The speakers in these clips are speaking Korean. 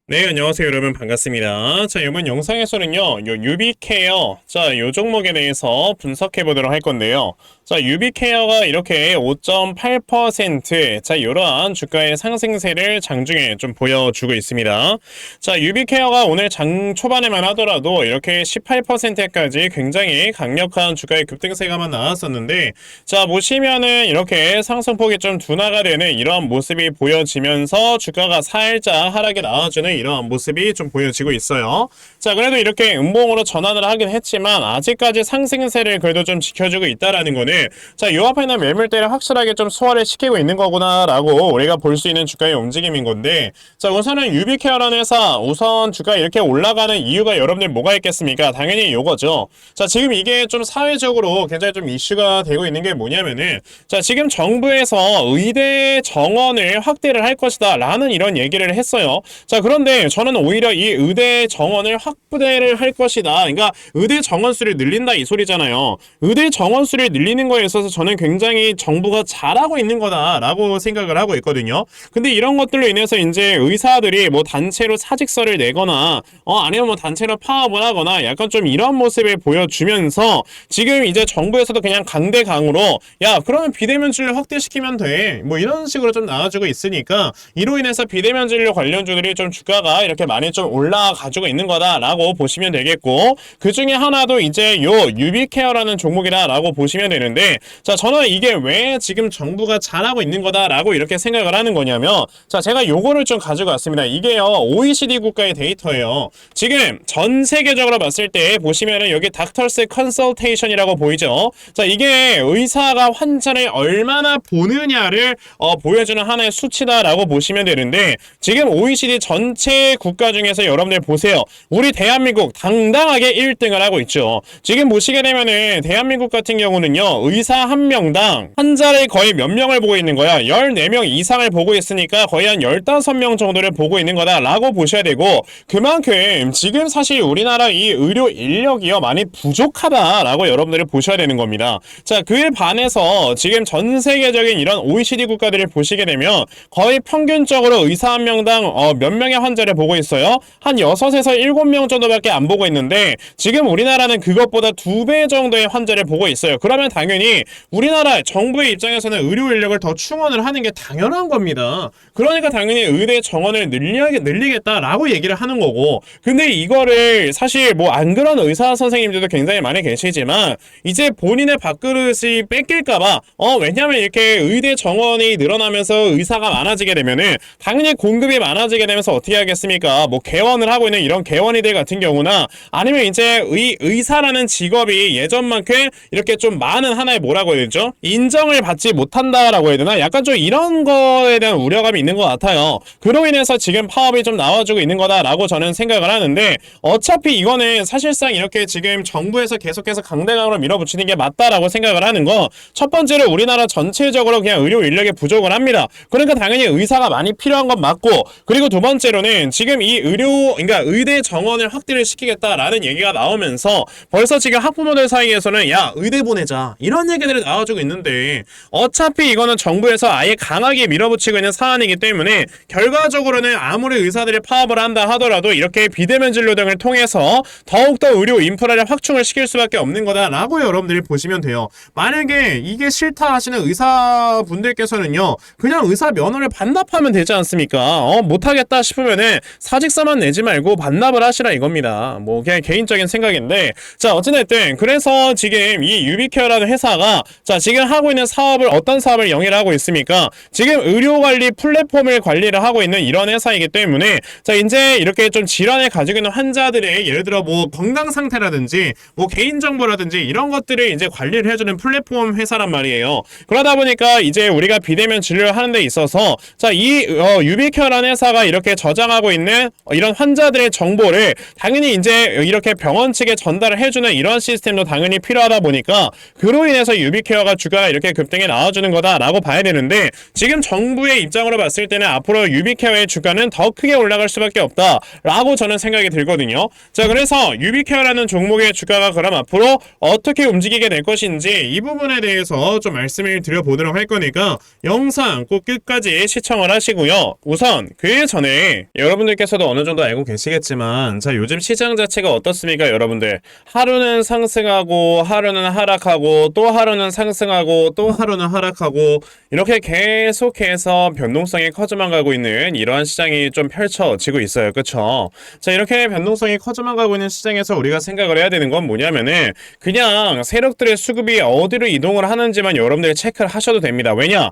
네, 안녕하세요, 여러분. 반갑습니다. 자, 이번 영상에서는요, 요 유비케어, 자, 요 종목에 대해서 분석해 보도록 할 건데요. 자, 유비케어가 이렇게 5.8%, 자, 이러한 주가의 상승세를 장중에 좀 보여주고 있습니다. 자, 유비케어가 오늘 장 초반에만 하더라도 이렇게 18%까지 굉장히 강력한 주가의 급등세가만 나왔었는데, 자, 보시면은 이렇게 상승폭이 좀 둔화가 되는 이러한 모습이 보여지면서 주가가 살짝 하락에 나와주는 이러한 모습이 좀 보여지고 있어요. 자, 그래도 이렇게 음봉으로 전환을 하긴 했지만 아직까지 상승세를 그래도 좀 지켜주고 있다라는 거는 자, 요 앞에 있는 매물대를 확실하게 좀 소화를 시키고 있는 거구나라고 우리가 볼 수 있는 주가의 움직임인 건데, 자, 우선은 유비케어라는 회사 우선 주가 이렇게 올라가는 이유가 여러분들 뭐가 있겠습니까? 당연히 요거죠. 자, 지금 이게 좀 사회적으로 굉장히 좀 이슈가 되고 있는 게 뭐냐면은, 자, 지금 정부에서 의대 정원을 확대를 할 것이다 라는 이런 얘기를 했어요. 자, 그런데 저는 오히려 이 의대 정원을 확대를 할 것이다, 그러니까 의대 정원 수를 늘린다 이 소리잖아요. 의대 정원 수를 늘리는 거에 있어서 저는 굉장히 정부가 잘하고 있는 거다라고 생각을 하고 있거든요. 근데 이런 것들로 인해서 이제 의사들이 뭐 단체로 사직서를 내거나 아니면 뭐 단체로 파업을 하거나 약간 좀 이런 모습을 보여주면서 지금 이제 정부에서도 그냥 강대강으로 야, 그러면 비대면 진료 확대시키면 돼, 뭐 이런 식으로 좀 나와주고 있으니까 이로 인해서 비대면 진료 관련주들이 좀 주가가 이렇게 많이 좀 올라가지고 있는 거다라고 보시면 되겠고, 그 중에 하나도 이제 요 유비케어라는 종목이다라고 보시면 되는데, 자, 저는 이게 왜 지금 정부가 잘하고 있는 거다라고 이렇게 생각을 하는 거냐면, 자, 제가 요거를 좀 가지고 왔습니다. 이게요, OECD 국가의 데이터예요. 지금 전 세계적으로 봤을 때 보시면은 여기 닥터스 컨설테이션이라고 보이죠. 자, 이게 의사가 환자를 얼마나 보느냐를 보여주는 하나의 수치다라고 보시면 되는데, 지금 OECD 전체 국가 중에서 여러분들 보세요. 우리 대한민국 당당하게 1등을 하고 있죠. 지금 보시게 되면은 대한민국 같은 경우는요, 의사 한 명당 환자를 거의 몇 명을 보고 있는 거야? 14명 이상을 보고 있으니까 거의 한 15명 정도를 보고 있는 거다라고 보셔야 되고, 그만큼 지금 사실 우리나라 이 의료 인력이요, 많이 부족하다라고 여러분들이 보셔야 되는 겁니다. 자, 그에 반해서 지금 전 세계적인 이런 OECD 국가들을 보시게 되면 거의 평균적으로 의사 한 명당 몇 명의 환자를 보고 있어요? 한 6에서 7명 정도밖에 안 보고 있는데, 지금 우리나라는 그것보다 2배 정도의 환자를 보고 있어요. 그러면 당연히 우리나라 정부의 입장에서는 의료 인력을 더 충원을 하는 게 당연한 겁니다. 그러니까 당연히 의대 정원을 늘리겠다라고 얘기를 하는 거고, 근데 이거를 사실 뭐 안 그런 의사 선생님들도 굉장히 많이 계시지만 이제 본인의 밥그릇이 뺏길까봐 왜냐면 이렇게 의대 정원이 늘어나면서 의사가 많아지게 되면은 당연히 공급이 많아지게 되면서 어떻게 하겠습니까? 뭐 개원을 하고 있는 이런 개원이들 같은 경우나 아니면 이제 의사라는 직업이 예전만큼 이렇게 좀 많은 하나의 뭐라고 해야 되죠? 인정을 받지 못한다라고 해야 되나? 약간 좀 이런 거에 대한 우려감이 있는 것 같아요. 그로 인해서 지금 파업이 좀 나와주고 있는 거다라고 저는 생각을 하는데, 어차피 이거는 사실상 이렇게 지금 정부에서 계속해서 강대강으로 밀어붙이는 게 맞다라고 생각을 하는 거, 첫 번째로 우리나라 전체적으로 그냥 의료 인력이 부족을 합니다. 그러니까 당연히 의사가 많이 필요한 건 맞고, 그리고 두 번째로는 지금 이 그러니까 의대 정원을 확대를 시키겠다라는 얘기가 나오면서 벌써 지금 학부모들 사이에서는 야, 의대 보내자 이런 얘기들이 나와주고 있는데, 어차피 이거는 정부에서 아예 강하게 밀어붙이고 있는 사안이기 때문에 결과적으로는 아무리 의사들이 파업을 한다 하더라도 이렇게 비대면 진료 등을 통해서 더욱더 의료 인프라를 확충을 시킬 수밖에 없는 거다라고 여러분들이 보시면 돼요. 만약에 이게 싫다 하시는 의사분들께서는요, 그냥 의사 면허를 반납하면 되지 않습니까? 못하겠다 싶으면은 사직서만 내지 말고 반납을 하시라 이겁니다. 뭐 그냥 개인적인 생각인데, 자, 어찌됐든 그래서 지금 이 유비케어라는 회사가 자, 지금 하고 있는 사업을 어떤 사업을 영위를 하고 있습니까? 지금 의료관리 플랫폼을 관리를 하고 있는 이런 회사이기 때문에, 자, 이제 이렇게 좀 질환을 가지고 있는 환자들의 예를 들어 뭐 건강 상태라든지 뭐 개인정보라든지 이런 것들을 이제 관리를 해주는 플랫폼 회사란 말이에요. 그러다 보니까 이제 우리가 비대면 진료를 하는 데 있어서 자, 이 유비케어라는 회사가 이렇게 저장하고 있는 이런 환자들의 정보를 당연히 이제 이렇게 병원 측에 전달을 해주는 이런 시스템도 당연히 필요하다 보니까, 그로 인해서 유비케어가 주가가 이렇게 급등에 나와주는 거다라고 봐야 되는데, 지금 정부의 입장으로 봤을 때는 앞으로 유비케어의 주가는 더 크게 올라갈 수밖에 없다라고 저는 생각이 들거든요. 자, 그래서 유비케어라는 종목의 주가가 그럼 앞으로 어떻게 움직이게 될 것인지 이 부분에 대해서 좀 말씀을 드려보도록 할 거니까 영상 꼭 끝까지 시청을 하시고요. 우선 그 전에 여러분들께서도 어느 정도 알고 계시겠지만, 자, 요즘 시장 자체가 어떻습니까, 여러분들? 하루는 상승하고 하루는 하락하고 또 하루는 상승하고 또 하루는 하락하고 이렇게 계속해서 변동성이 커져만 가고 있는 이러한 시장이 좀 펼쳐지고 있어요. 그쵸? 자, 이렇게 변동성이 커져만 가고 있는 시장에서 우리가 생각을 해야 되는 건 뭐냐면은, 그냥 세력들의 수급이 어디로 이동을 하는지만 여러분들이 체크를 하셔도 됩니다. 왜냐?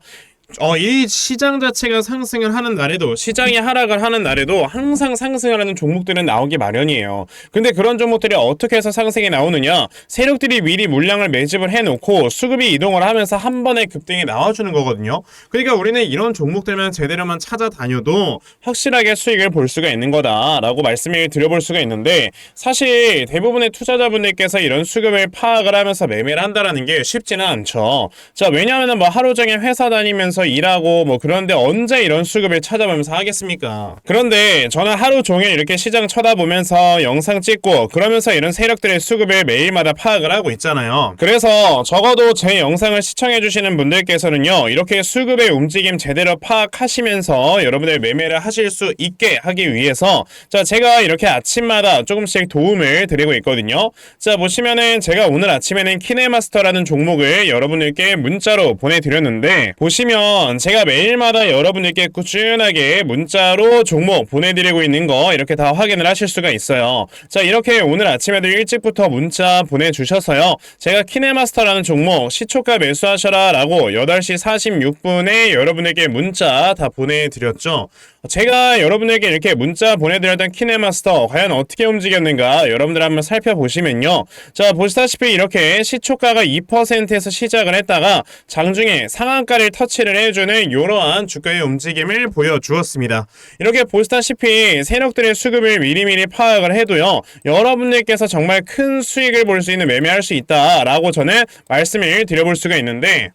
이 시장 자체가 상승을 하는 날에도, 시장이 하락을 하는 날에도 항상 상승을 하는 종목들은 나오기 마련이에요. 근데 그런 종목들이 어떻게 해서 상승이 나오느냐? 세력들이 미리 물량을 매집을 해놓고 수급이 이동을 하면서 한 번에 급등이 나와주는 거거든요. 그러니까 우리는 이런 종목들만 제대로만 찾아다녀도 확실하게 수익을 볼 수가 있는 거다라고 말씀을 드려볼 수가 있는데, 사실 대부분의 투자자분들께서 이런 수급을 파악을 하면서 매매를 한다라는 게 쉽지는 않죠. 자, 왜냐하면 뭐 하루 종일 회사 다니면서 일하고 뭐 그런데 언제 이런 수급을 찾아보면서 하겠습니까? 그런데 저는 하루 종일 이렇게 시장 쳐다보면서 영상 찍고 그러면서 이런 세력들의 수급을 매일마다 파악을 하고 있잖아요. 그래서 적어도 제 영상을 시청해주시는 분들께서는요, 이렇게 수급의 움직임 제대로 파악하시면서 여러분들 매매를 하실 수 있게 하기 위해서, 자, 제가 이렇게 아침마다 조금씩 도움을 드리고 있거든요. 자, 보시면은 제가 오늘 아침에는 키네마스터라는 종목을 여러분들께 문자로 보내드렸는데, 보시면 제가 매일마다 여러분들께 꾸준하게 문자로 종목 보내드리고 있는 거 이렇게 다 확인을 하실 수가 있어요. 자, 이렇게 오늘 아침에도 일찍부터 문자 보내주셔서요, 제가 키네마스터라는 종목 시초가 매수하셔라 라고 8시 46분에 여러분에게 문자 다 보내드렸죠. 제가 여러분에게 이렇게 문자 보내드렸던 키네마스터 과연 어떻게 움직였는가 여러분들 한번 살펴보시면요, 자, 보시다시피 이렇게 시초가가 2%에서 시작을 했다가 장중에 상한가를 터치를 해주는 이러한 주가의 움직임을 보여주었습니다. 이렇게 보시다시피 세력들의 수급을 미리미리 파악을 해도요, 여러분들께서 정말 큰 수익을 볼 수 있는, 매매할 수 있다라고 저는 말씀을 드려볼 수가 있는데,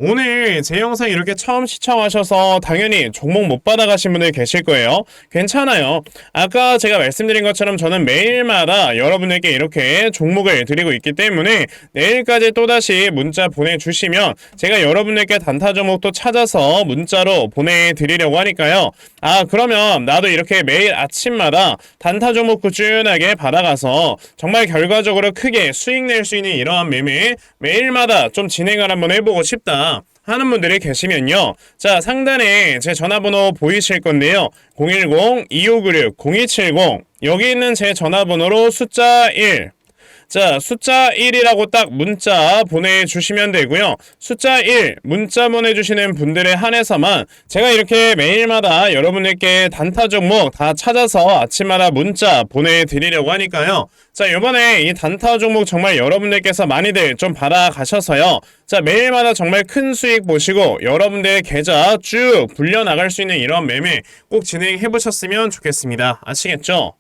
오늘 제 영상 이렇게 처음 시청하셔서 당연히 종목 못 받아가신 분들 계실 거예요. 괜찮아요. 아까 제가 말씀드린 것처럼 저는 매일마다 여러분에게 이렇게 종목을 드리고 있기 때문에 내일까지 또다시 문자 보내주시면 제가 여러분에게 단타 종목도 찾아서 문자로 보내드리려고 하니까요. 아, 그러면 나도 이렇게 매일 아침마다 단타 종목 꾸준하게 받아가서 정말 결과적으로 크게 수익 낼 수 있는 이러한 매매 매일마다 좀 진행을 한번 해보고 싶다 하는 분들이 계시면요, 자, 상단에 제 전화번호 보이실 건데요, 010-2596-0270 여기 있는 제 전화번호로 숫자 1, 자, 숫자 1이라고 딱 문자 보내주시면 되고요. 숫자 1 문자 보내주시는 분들에 한해서만 제가 이렇게 매일마다 여러분들께 단타 종목 다 찾아서 아침마다 문자 보내드리려고 하니까요. 자, 이번에 이 단타 종목 정말 여러분들께서 많이들 좀 받아가셔서요, 자, 매일마다 정말 큰 수익 보시고 여러분들의 계좌 쭉 불려나갈 수 있는 이런 매매 꼭 진행해보셨으면 좋겠습니다. 아시겠죠?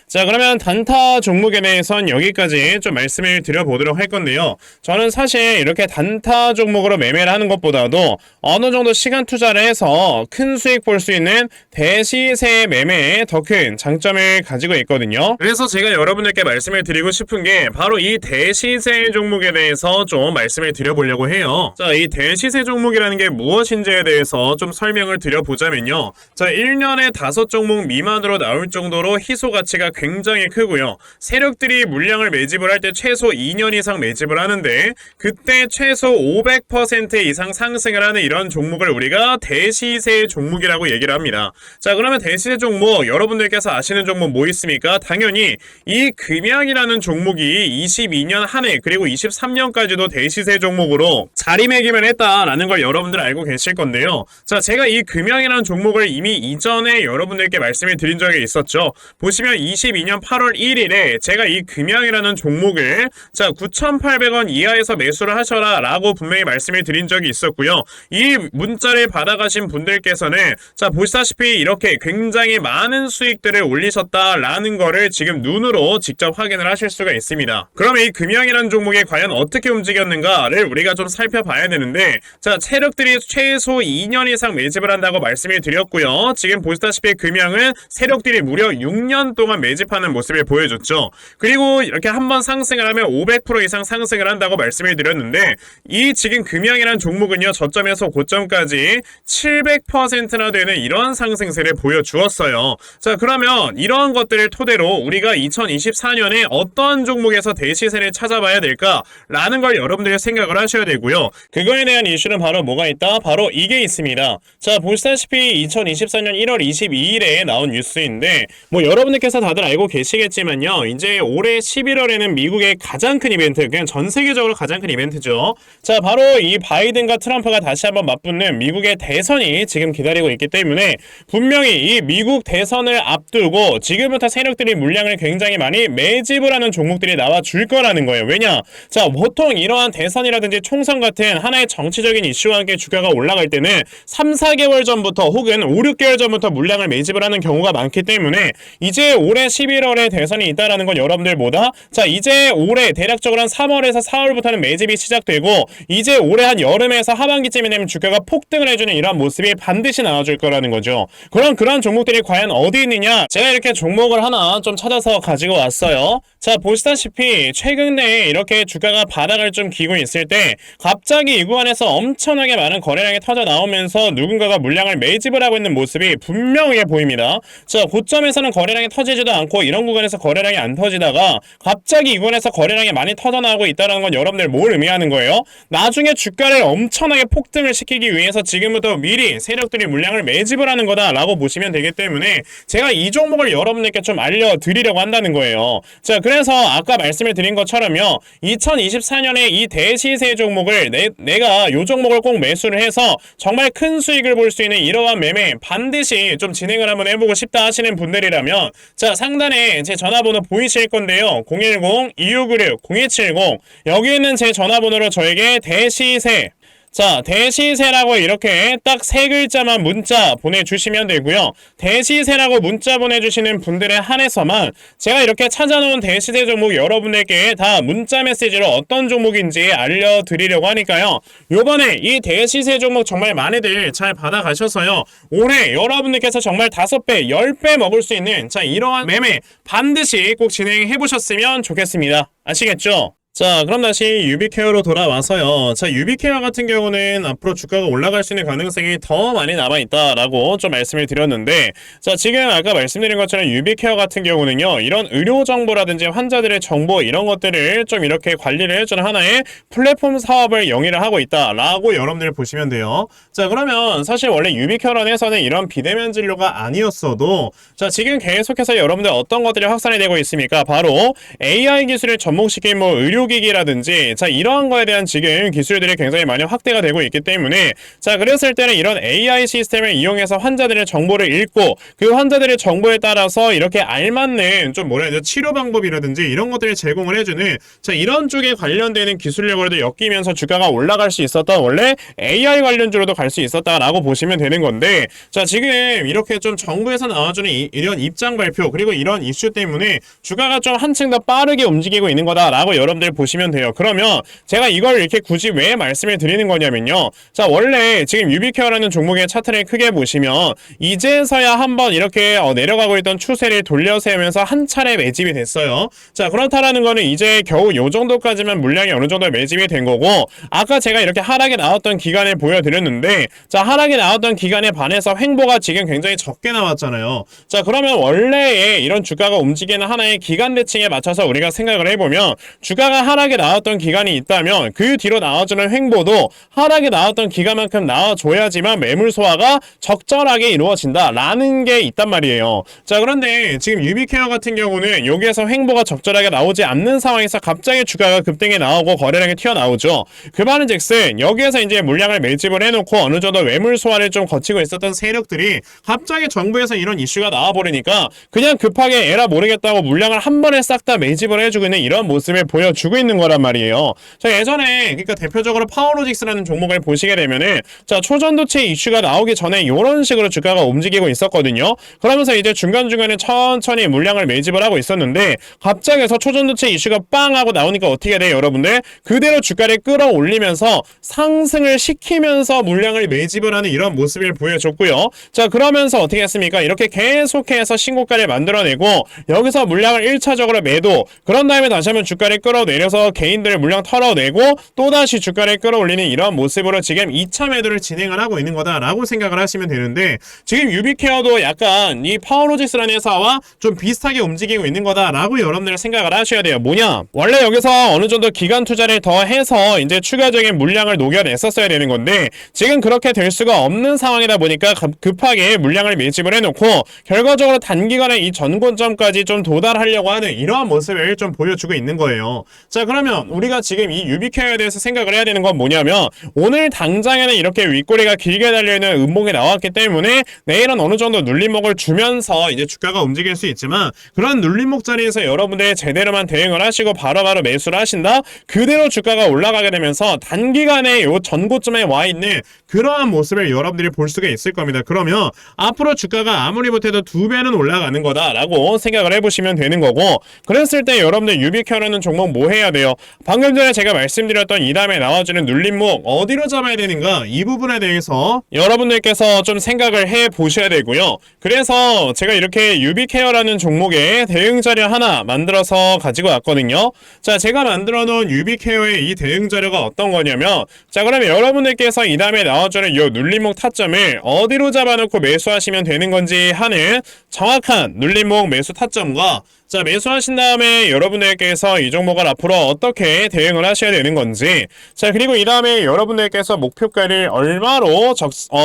자, 그러면 단타 종목에 대해선 여기까지 좀 말씀을 드려보도록 할 건데요. 저는 사실 이렇게 단타 종목으로 매매를 하는 것보다도 어느 정도 시간 투자를 해서 큰 수익 볼 수 있는 대시세 매매에 더 큰 장점을 가지고 있거든요. 그래서 제가 여러분들께 말씀을 드리고 싶은 게 바로 이 대시세 종목에 대해서 좀 말씀을 드려보려고 해요. 자, 이 대시세 종목이라는 게 무엇인지에 대해서 좀 설명을 드려보자면요. 자, 1년에 5종목 미만으로 나올 정도로 희소 가치가 굉장히 크고요. 세력들이 물량을 매집을 할 때 최소 2년 이상 매집을 하는데 그때 최소 500% 이상 상승을 하는 이런 종목을 우리가 대시세 종목이라고 얘기를 합니다. 자, 그러면 대시세 종목 여러분들께서 아시는 종목 뭐 있습니까? 당연히 이 금양이라는 종목이 22년 한 해 그리고 23년까지도 대시세 종목으로 자리매김을 했다라는 걸 여러분들 알고 계실 건데요. 자, 제가 이 금양이라는 종목을 이미 이전에 여러분들께 말씀을 드린 적이 있었죠. 보시면 2022년 8월 1일에 제가 이 금양이라는 종목을 자 9,800원 이하에서 매수를 하셔라 라고 분명히 말씀을 드린 적이 있었고요. 이 문자를 받아가신 분들께서는 자 보시다시피 이렇게 굉장히 많은 수익들을 올리셨다라는 거를 지금 눈으로 직접 확인을 하실 수가 있습니다. 그럼 이 금양이라는 종목이 과연 어떻게 움직였는가를 우리가 좀 살펴봐야 되는데, 자 세력들이 최소 2년 이상 매집을 한다고 말씀을 드렸고요. 지금 보시다시피 금양은 세력들이 무려 6년 동안 매집하는 모습을 보여줬죠. 그리고 이렇게 한번 상승을 하면 500% 이상 상승을 한다고 말씀을 드렸는데, 이 지금 금양이라는 종목은요 저점에서 고점까지 700%나 되는 이런 상승세를 보여주었어요. 자 그러면 이러한 것들을 토대로 우리가 2024년에 어떤 종목에서 대시세를 찾아봐야 될까라는 걸 여러분들이 생각을 하셔야 되고요. 그거에 대한 이슈는 바로 뭐가 있다? 바로 이게 있습니다. 자 보시다시피 2024년 1월 22일에 나온 뉴스인데, 뭐 여러분들께서 다들 알고 계시겠지만요, 이제 올해 11월에는 미국의 가장 큰 이벤트, 그냥 전 세계적으로 가장 큰 이벤트죠. 자 바로 이 바이든과 트럼프가 다시 한번 맞붙는 미국의 대선이 지금 기다리고 있기 때문에 분명히 이 미국 대선을 앞두고 지금부터 세력들이 물량을 굉장히 많이 매집을 하는 종목들이 나와줄 거라는 거예요. 왜냐? 자 보통 이러한 대선이라든지 총선 같은 하나의 정치적인 이슈와 함께 주가가 올라갈 때는 3, 4개월 전부터 혹은 5, 6개월 전부터 물량을 매집을 하는 경우가 많기 때문에 이제 올해 11월에 대선이 있다라는 건 여러분들 뭐다? 자 이제 올해 대략적으로 한 3월에서 4월부터는 매집이 시작되고, 이제 올해 한 여름에서 하반기쯤이 되면 주가가 폭등을 해주는 이러한 모습이 반드시 나와줄 거라는 거죠. 그럼 그런 종목들이 과연 어디 있느냐? 제가 이렇게 종목을 하나 좀 찾아서 가지고 왔어요. 자 보시다시피 최근에 이렇게 주가가 바닥을 좀 기고 있을 때 갑자기 이 구간에서 엄청나게 많은 거래량이 터져 나오면서 누군가가 물량을 매집을 하고 있는 모습이 분명하게 보입니다. 자 고점에서는 거래량이 터지지도 않고 이런 구간에서 거래량이 안 터지다가 갑자기 이 구간에서 거래량이 많이 터져 나오고 있다는 건 여러분들 뭘 의미하는 거예요? 나중에 주가를 엄청나게 폭등을 시키기 위해서 지금부터 미리 세력들이 물량을 매집을 하는 거다라고 보시면 되기 때문에 제가 이 종목을 여러분들께 좀 알려드리려고 한다는 거예요. 자 그래서 아까 말씀을 드린 것처럼요, 2024년에 이 대시세 종목을 내가 이 종목을 꼭 매수를 해서 정말 큰 수익을 볼 수 있는 이러한 매매 반드시 좀 진행을 한번 해보고 싶다 하시는 분들이라면 자 상단에 제 전화번호 보이실 건데요, 010-2696-0270 여기 있는 제 전화번호로 저에게 대시세, 자 대시세라고 이렇게 딱 세 글자만 문자 보내주시면 되고요. 대시세라고 문자 보내주시는 분들에 한해서만 제가 이렇게 찾아놓은 대시세 종목 여러분들께 다 문자 메시지로 어떤 종목인지 알려드리려고 하니까요, 요번에 이 대시세 종목 정말 많이들 잘 받아가셔서요, 올해 여러분들께서 정말 5배 10배 먹을 수 있는 자 이러한 매매 반드시 꼭 진행해보셨으면 좋겠습니다. 아시겠죠? 자 그럼 다시 유비케어로 돌아와서요, 자 유비케어 같은 경우는 앞으로 주가가 올라갈 수 있는 가능성이 더 많이 남아있다라고 좀 말씀을 드렸는데, 자 지금 아까 말씀드린 것처럼 유비케어 같은 경우는요, 이런 의료 정보라든지 환자들의 정보 이런 것들을 좀 이렇게 관리를 해주는 하나의 플랫폼 사업을 영위를 하고 있다라고 여러분들 보시면 돼요. 자 그러면 사실 원래 유비케어런에서는 이런 비대면 진료가 아니었어도 자 지금 계속해서 여러분들 어떤 것들이 확산이 되고 있습니까? 바로 AI 기술을 접목시킨 뭐 의료기기라든지 자 이러한 거에 대한 지금 기술들이 굉장히 많이 확대가 되고 있기 때문에 자 그랬을 때는 이런 AI 시스템을 이용해서 환자들의 정보를 읽고 그 환자들의 정보에 따라서 이렇게 알맞는 좀 뭐라 해야 되죠? 치료 방법이라든지 이런 것들을 제공을 해주는 자 이런 쪽에 관련되는 기술력으로도 엮이면서 주가가 올라갈 수 있었던 원래 AI 관련주로도 갈 수 있었다라고 보시면 되는 건데, 자 지금 이렇게 좀 정부에서 나와주는 이런 입장 발표 그리고 이런 이슈 때문에 주가가 좀 한층 더 빠르게 움직이고 있는 거다라고 여러분들 보시면 돼요. 그러면 제가 이걸 이렇게 굳이 왜 말씀을 드리는 거냐면요, 자 원래 지금 유비케어라는 종목의 차트를 크게 보시면 이제서야 한번 이렇게 내려가고 있던 추세를 돌려세우면서 한 차례 매집이 됐어요. 자 그렇다라는 거는 이제 겨우 요 정도까지만 물량이 어느 정도 매집이 된 거고, 아까 제가 이렇게 하락이 나왔던 기간을 보여드렸는데 자 하락이 나왔던 기간에 반해서 횡보가 지금 굉장히 적게 나왔잖아요. 자 그러면 원래의 이런 주가가 움직이는 하나의 기간 대칭에 맞춰서 우리가 생각을 해보면 주가가 하락이 나왔던 기간이 있다면 그 뒤로 나와주는 횡보도 하락이 나왔던 기간만큼 나와줘야지만 매물 소화가 적절하게 이루어진다라는 게 있단 말이에요. 자, 그런데 지금 유비케어 같은 경우는 여기에서 횡보가 적절하게 나오지 않는 상황에서 갑자기 주가가 급등에 나오고 거래량이 튀어나오죠. 그 말은 즉슨 여기에서 이제 물량을 매집을 해놓고 어느 정도 매물 소화를 좀 거치고 있었던 세력들이 갑자기 정부에서 이런 이슈가 나와버리니까 그냥 급하게 에라 모르겠다고 물량을 한 번에 싹 다 매집을 해주고 있는 이런 모습을 보여주고 있는 거란 말이에요. 자, 예전에 그러니까 대표적으로 파워로직스라는 종목을 보시게 되면은 자, 초전도체 이슈가 나오기 전에 이런 식으로 주가가 움직이고 있었거든요. 그러면서 이제 중간중간에 천천히 물량을 매집을 하고 있었는데 갑자기서 초전도체 이슈가 빵 하고 나오니까 어떻게 돼요, 여러분들? 그대로 주가를 끌어올리면서 상승을 시키면서 물량을 매집을 하는 이런 모습을 보여줬고요. 자, 그러면서 어떻게 했습니까? 이렇게 계속해서 신고가를 만들어내고 여기서 물량을 1차적으로 매도, 그런 다음에 다시 한번 주가를 끌어내려서 개인들 물량 털어내고 또다시 주가를 끌어올리는 이런 모습으로 지금 2차 매도를 진행을 하고 있는 거다라고 생각을 하시면 되는데, 지금 유비케어도 약간 이 파워로직스라는 회사와 좀 비슷하게 움직이고 있는 거다라고 여러분들 생각을 하셔야 돼요. 뭐냐? 원래 여기서 어느 정도 기간 투자를 더 해서 이제 추가적인 물량을 녹여냈었어야 되는 건데 지금 그렇게 될 수가 없는 상황이다 보니까 급하게 물량을 매집을 해놓고 결과적으로 단기간에 이 전고점까지 좀 도달하려고 하는 이러한 모습을 좀 보여주고 있는 거예요. 자, 그러면 우리가 지금 이 유비케어에 대해서 생각을 해야 되는 건 뭐냐면, 오늘 당장에는 이렇게 윗꼬리가 길게 달려있는 음봉이 나왔기 때문에 내일은 어느 정도 눌림목을 주면서 이제 주가가 움직일 수 있지만, 그런 눌림목 자리에서 여러분들 제대로만 대응을 하시고 바로바로 매수를 하신다? 그대로 주가가 올라가게 되면서 단기간에 요 전고점에 와 있는 그러한 모습을 여러분들이 볼 수가 있을 겁니다. 그러면 앞으로 주가가 아무리 못해도 2배는 올라가는 거다라고 생각을 해보시면 되는 거고, 그랬을 때 여러분들 유비케어라는 종목 뭐 해야 돼요? 방금 전에 제가 말씀드렸던 이 다음에 나와주는 눌림목 어디로 잡아야 되는가, 이 부분에 대해서 여러분들께서 좀 생각을 해보셔야 되고요. 그래서 제가 이렇게 유비케어라는 종목의 대응 자료 하나 만들어서 가지고 왔거든요. 자, 제가 만들어 놓은 유비케어의 이 대응 자료가 어떤 거냐면, 자, 그러면 여러분들께서 이 다음에 나와주는 이 눌림목 타점을 어디로 잡아놓고 매수하시면 되는 건지 하는 정확한 눌림목 매수 타점과, 자, 매수하신 다음에 여러분들께서 이 종목을 앞으로 어떻게 대응을 하셔야 되는 건지, 자, 그리고 이 다음에 여러분들께서 목표가를 얼마로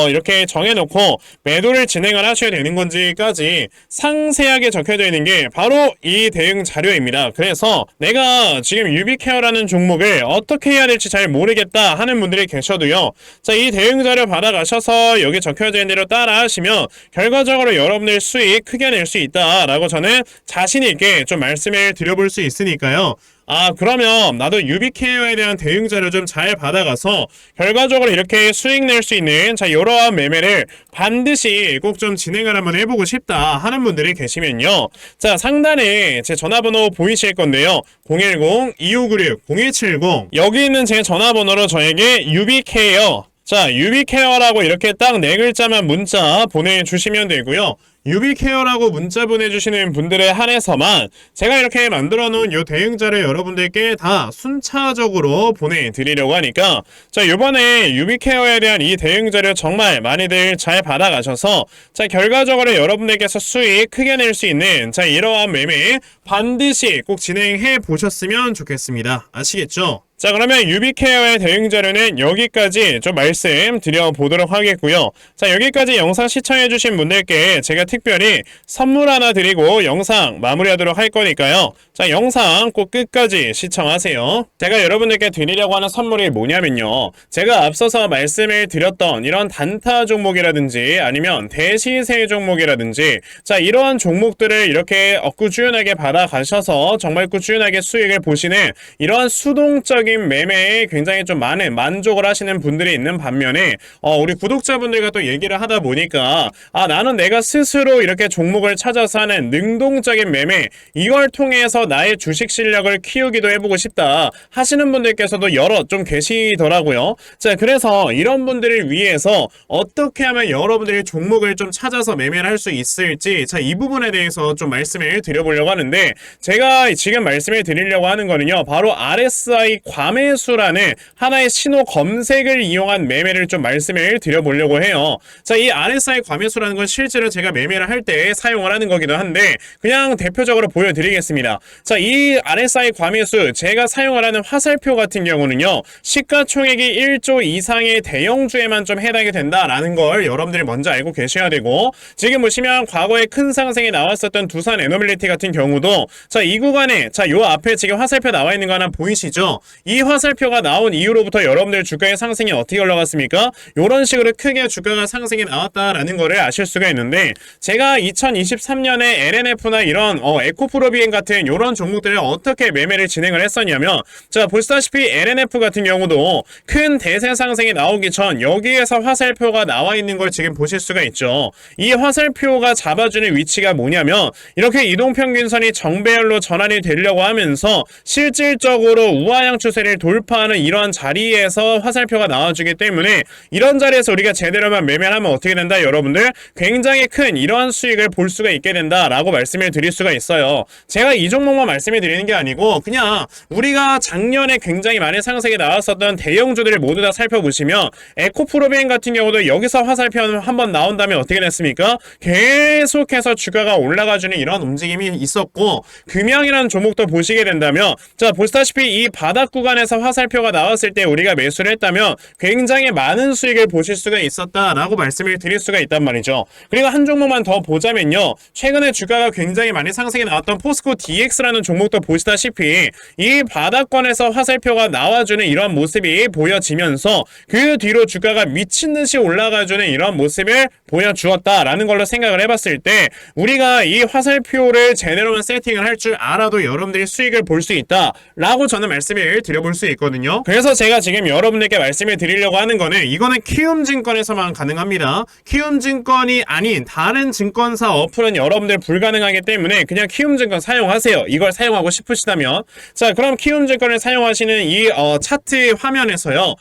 이렇게 정해놓고 매도를 진행을 하셔야 되는 건지까지 상세하게 적혀져 있는 게 바로 이 대응 자료입니다. 그래서 내가 지금 유비케어라는 종목을 어떻게 해야 될지 잘 모르겠다 하는 분들이 계셔도요, 자, 이 대응 자료 받아가셔서 여기 적혀져 있는 대로 따라 하시면 결과적으로 여러분들 수익 크게 낼 수 있다라고 저는 자신 있게 좀 말씀을 드려볼 수 있으니까요. 아, 그러면 나도 유비케어에 대한 대응 자료 좀 잘 받아가서 결과적으로 이렇게 수익 낼 수 있는, 자, 이러한 매매를 반드시 꼭 좀 진행을 한번 해보고 싶다 하는 분들이 계시면요, 자, 상단에 제 전화번호 보이실 건데요, 010-2596-0170, 여기 있는 제 전화번호로 저에게 유비케어, 자, 유비케어라고 이렇게 딱 4글자만 문자 보내주시면 되고요. 유비케어라고 문자 보내주시는 분들에 한해서만 제가 이렇게 만들어 놓은 요 대응자를 여러분들께 다 순차적으로 보내드리려고 하니까, 자, 요번에 유비케어에 대한 이 대응자료 정말 많이들 잘 받아가셔서, 자, 결과적으로 여러분들께서 수익 크게 낼 수 있는, 자, 이러한 매매 반드시 꼭 진행해 보셨으면 좋겠습니다. 아시겠죠? 자, 그러면 유비케어의 대응 자료는 여기까지 좀 말씀드려 보도록 하겠고요. 자, 여기까지 영상 시청해주신 분들께 제가 특별히 선물 하나 드리고 영상 마무리하도록 할 거니까요. 자, 영상 꼭 끝까지 시청하세요. 제가 여러분들께 드리려고 하는 선물이 뭐냐면요, 제가 앞서서 말씀을 드렸던 이런 단타 종목이라든지 아니면 대시세 종목이라든지, 자, 이러한 종목들을 이렇게 꾸준하게 받아가셔서 정말 꾸준하게 수익을 보시는 이러한 수동적인 매매에 굉장히 좀 많은 만족을 하시는 분들이 있는 반면에 우리 구독자분들과 또 얘기를 하다 보니까, 아, 나는 내가 스스로 이렇게 종목을 찾아서 하는 능동적인 매매, 이걸 통해서 나의 주식 실력을 키우기도 해보고 싶다 하시는 분들께서도 여러 좀 계시더라고요. 자, 그래서 이런 분들을 위해서 어떻게 하면 여러분들이 종목을 좀 찾아서 매매를 할 수 있을지, 자, 이 부분에 대해서 좀 말씀을 드려보려고 하는데, 제가 지금 말씀을 드리려고 하는 거는요, 바로 RSI 과매수라는 하나의 신호 검색을 이용한 매매를 좀 말씀을 드려보려고 해요. 자, 이 RSI 과매수라는 건 실제로 제가 매매를 할 때 사용을 하는 거기도 한데 그냥 대표적으로 보여드리겠습니다. 자, 이 RSI 과매수 제가 사용을 하는 화살표 같은 경우는요, 시가총액이 1조 이상의 대형주에만 좀 해당이 된다라는 걸 여러분들이 먼저 알고 계셔야 되고, 지금 보시면 과거에 큰 상승이 나왔었던 두산 에너빌리티 같은 경우도 자, 이 구간에 자, 요 앞에 지금 화살표 나와 있는 거 하나 보이시죠? 이 화살표가 나온 이후로부터 여러분들 주가의 상승이 어떻게 올라갔습니까? 요런 식으로 크게 주가가 상승이 나왔다라는 거를 아실 수가 있는데, 제가 2023년에 LNF나 이런 에코프로비엔 같은 요런 종목들을 어떻게 매매를 진행을 했었냐면, 자, 보시다시피 LNF 같은 경우도 큰 대세 상승이 나오기 전 여기에서 화살표가 나와 있는 걸 지금 보실 수가 있죠. 이 화살표가 잡아주는 위치가 뭐냐면, 이렇게 이동평균선이 정배열로 전환이 되려고 하면서 실질적으로 우하향 추세를 돌파하는 이런 자리에서 화살표가 나와주기 때문에, 이런 자리에서 우리가 제대로만 매매를 하면 어떻게 된다? 여러분들 굉장히 큰 이러한 수익을 볼 수가 있게 된다라고 말씀을 드릴 수가 있어요. 제가 이 종목만 말씀을 드리는 게 아니고 그냥 우리가 작년에 굉장히 많은 상승이 나왔었던 대형주들을 모두 다 살펴보시면, 에코프로비엔 같은 경우도 여기서 화살표 한번 나온 다음에 어떻게 됐습니까? 계속해서 주가가 올라가주는 이런 움직임이 있었고, 금양이라는 종목도 보시게 된다면, 자, 보시다시피 이 바닥 구간에서 화살표가 나왔을 때 우리가 매수를 했다면 굉장히 많은 수익을 보실 수가 있었다라고 말씀을 드릴 수가 있단 말이죠. 그리고 한 종목만 더 보자면요, 최근에 주가가 굉장히 많이 상승이 나왔던 포스코 DX라는 종목도 보시다시피 이 바닥권에서 화살표가 나와주는 이런 모습이 보여지면서 그 뒤로 주가가 미친듯이 올라가주는 이런 모습을 보여주었다라는 걸로 생각을 해봤을 때, 우리가 이 화살표를 제대로만 세팅을 할 줄 알아도 여러분들이 수익을 볼 수 있다라고 저는 말씀을 드려볼 수 있거든요. 그래서 제가 지금 여러분들께 말씀을 드리려고 하는 거는, 이거는 키움증권에서만 가능합니다. 키움증권이 아닌 다른 증권사 어플은 여러분들 불가능하기 때문에 그냥 키움증권 사용하세요. 이걸 사용하고 싶으시다면. 자, 그럼 키움증권을 사용하시는 이 차트 화면에서요,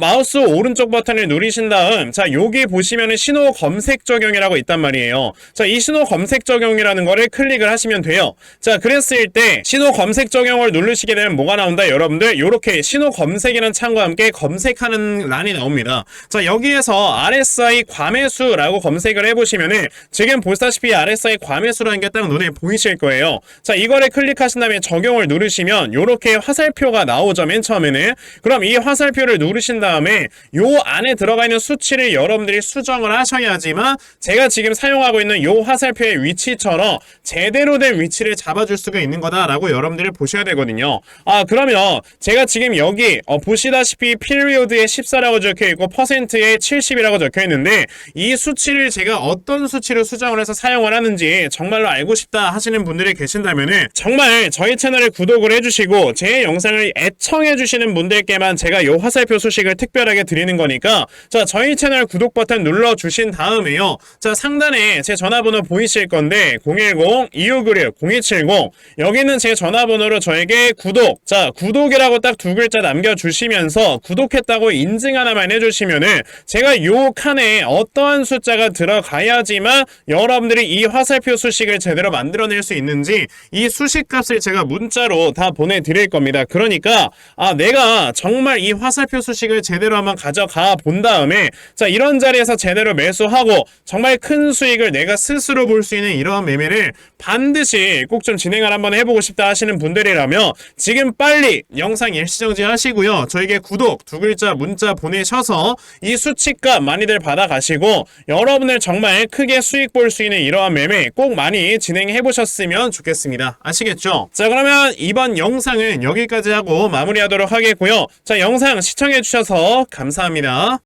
마우스 오른쪽 버튼을 누르신 다음, 자, 여기 보시면은 신호 검색 적용이라고 있단 말이에요. 자, 이 신호 검색 적용이라는 거를 클릭을 하시면 돼요. 자, 그랬을 때 신호 검색 적용을 누르시게 되면 뭐가 나온다? 여러분들 요렇게 신호 검색이라는 창과 함께 검색하는 란이 나옵니다. 자, 여기에서 RSI 과매수라고 검색을 해보시면은 지금 보시다시피 RSI 과매수라는 게 딱 눈에 보이실 거예요. 자, 이거를 클릭하신 다음에 적용을 누르시면 요렇게 화살표가 나오죠, 맨 처음에는. 그럼 이 화살표를 누르신 다음에 요 안에 들어가 있는 수치를 여러분들이 수정을 하셔야지만 제가 지금 사용하고 있는 요 화살표의 위치처럼 제대로 된 위치를 잡아줄 수가 있는 거다라고 여러분들이 보셔야 되거든요. 그러면 제가 지금 여기 보시다시피 피리오드에 14라고 적혀있고 퍼센트에 70이라고 적혀있는데, 이 수치를 제가 어떤 수치로 수정을 해서 사용을 하는지 정말로 알고 싶다 하시는 분들이 계신다면은 정말 저희 채널을 구독을 해주시고 제 영상을 애청해주시는 분들께만 제가 요 화살표 소식을 특별하게 드리는 거니까, 자, 저희 채널 구독 버튼 눌러주신 다음에요, 자, 상단에 제 전화번호 보이실 건데 010-2596-0270, 여기는 제 전화번호로 저에게 구독, 자, 구독이라고 딱 두 글자 남겨주시면서 구독했다고 인증 하나만 해주시면은 제가 요 칸에 어떠한 숫자가 들어가야지만 여러분들이 이 화살표 수식을 제대로 만들어낼 수 있는지 이 수식값을 제가 문자로 다 보내드릴 겁니다. 그러니까 내가 정말 이 화살표 수식을 제대로 한번 가져가 본 다음에, 자, 이런 자리에서 제대로 매수하고 정말 큰 수익을 내가 스스로 볼 수 있는 이러한 매매를 반드시 꼭 좀 진행을 한번 해보고 싶다 하시는 분들이라면 지금 빨리 영상 일시정지 하시고요, 저에게 구독 두 글자 문자 보내셔서 이 수치값 많이들 받아가시고 여러분들 정말 크게 수익 볼 수 있는 이러한 매매 꼭 많이 진행해 보셨으면 좋겠습니다. 아시겠죠? 자, 그러면 이번 영상은 여기까지 하고 마무리하도록 하겠고요. 자, 영상 시청해 주셔서 감사합니다.